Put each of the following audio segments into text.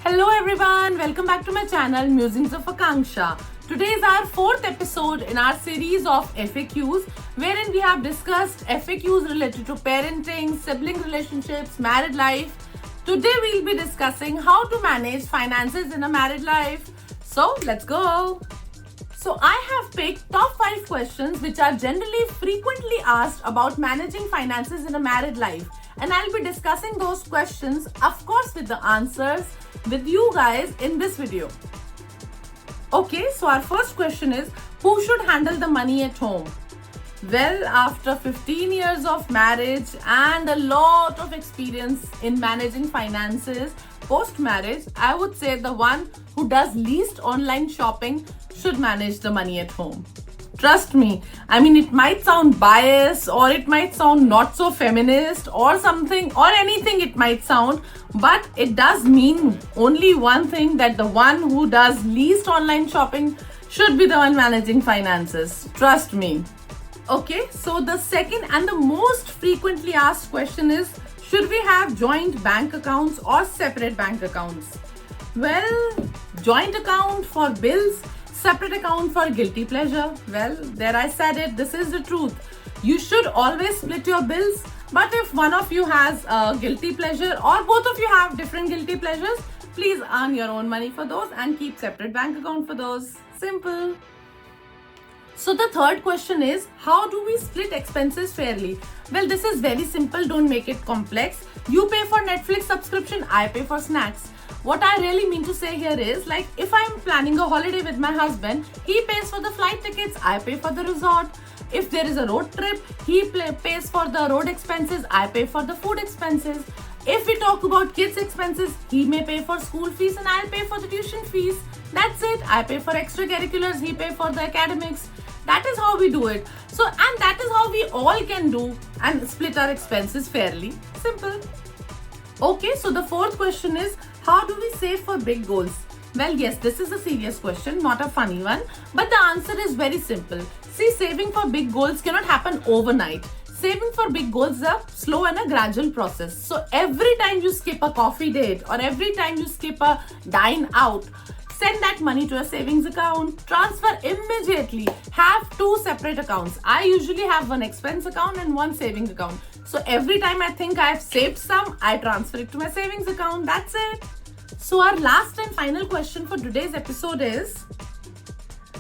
Hello everyone, welcome back to my channel Musings of Akanksha. Today is our fourth episode in our series of FAQs wherein we have discussed FAQs related to parenting, sibling relationships, married life. Today we'll be discussing how to manage finances in a married life. So let's go. So I have picked top 5 questions which are generally frequently asked about managing finances in a married life. And I'll be discussing those questions, of course, with the answers with you guys in this video. Okay, so our first question is, who should handle the money at home? Well, after 15 years of marriage and a lot of experience in managing finances post-marriage, I would say the one who does least online shopping should manage the money at home. Trust me, I mean, it might sound biased or it might sound not so feminist or something or anything it might sound, but it does mean only one thing, that the one who does least online shopping should be the one managing finances. Trust me. Okay, so the second and the most frequently asked question is, should we have joint bank accounts or separate bank accounts? Well, joint account for bills, separate account for guilty pleasure. Well, there I said it. This is the truth. You should always split your bills. But if one of you has a guilty pleasure or both of you have different guilty pleasures, please earn your own money for those and keep separate bank account for those. Simple. So the third question is, how do we split expenses fairly? Well, this is very simple. Don't make it complex. You pay for Netflix subscription, I pay for snacks. What I really mean to say here is, like, if I'm planning a holiday with my husband, he pays for the flight tickets, I pay for the resort. If there is a road trip, he pays for the road expenses, I pay for the food expenses. If we talk about kids expenses, he may pay for school fees and I'll pay for the tuition fees. That's it. I pay for extracurriculars, he pay for the academics. That is how we do it. So, and that is how we all can do and split our expenses fairly. Simple. Okay, so the fourth question is, how do we save for big goals? Well, yes, this is a serious question, not a funny one, but the answer is very simple. See, saving for big goals cannot happen overnight. Saving for big goals is a slow and a gradual process. So every time you skip a coffee date or every time you skip a dine out, send that money to a savings account, transfer immediately. Have 2 separate accounts. I usually have one expense account and one savings account. So every time I think I've saved some, I transfer it to my savings account. That's it. So our last and final question for today's episode is,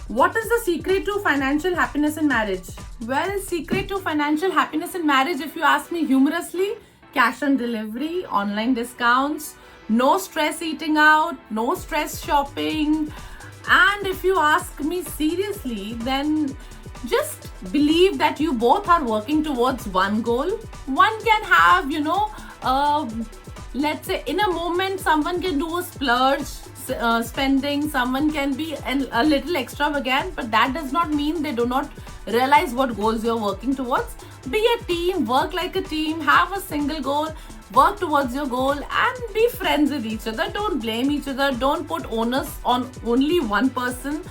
what is the secret to financial happiness in marriage? Well, secret to financial happiness in marriage, if you ask me humorously, cash on delivery, online discounts, no stress eating out, no stress shopping. And if you ask me seriously, then just believe that you both are working towards one goal. One can have, let's say in a moment, someone can do a splurge spending, someone can be a little extravagant, but that does not mean they do not realize what goals you're working towards. Be a team, work like a team, have a single goal, work towards your goal and be friends with each other. Don't blame each other. Don't put onus on only one person.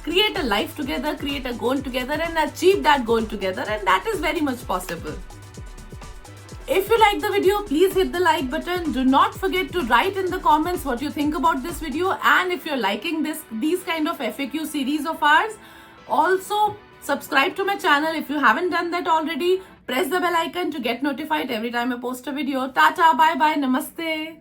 Create a life together, create a goal together and achieve that goal together, and that is very much possible. If you like the video, please hit the like button. Do not forget to write in the comments what you think about this video, and if you're liking these kind of FAQ series of ours, also subscribe to my channel if you haven't done that already. Press the bell icon to get notified every time I post a video. Tata, bye bye, namaste.